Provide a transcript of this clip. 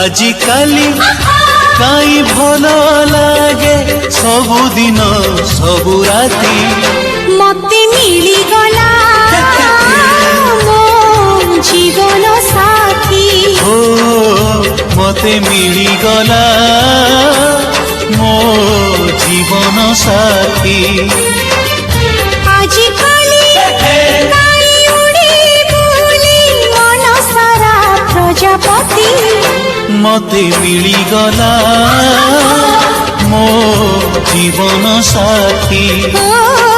आजिकाली काई भल लागे सबुदिन सबु राती मते मिली गला मो जीवन साथी हो मते मिली गला मो जीवन साथी आजिकाली काई उड़ी बुली मन सारा प्रजापति मते मिली गला मो जीवन साथी ओ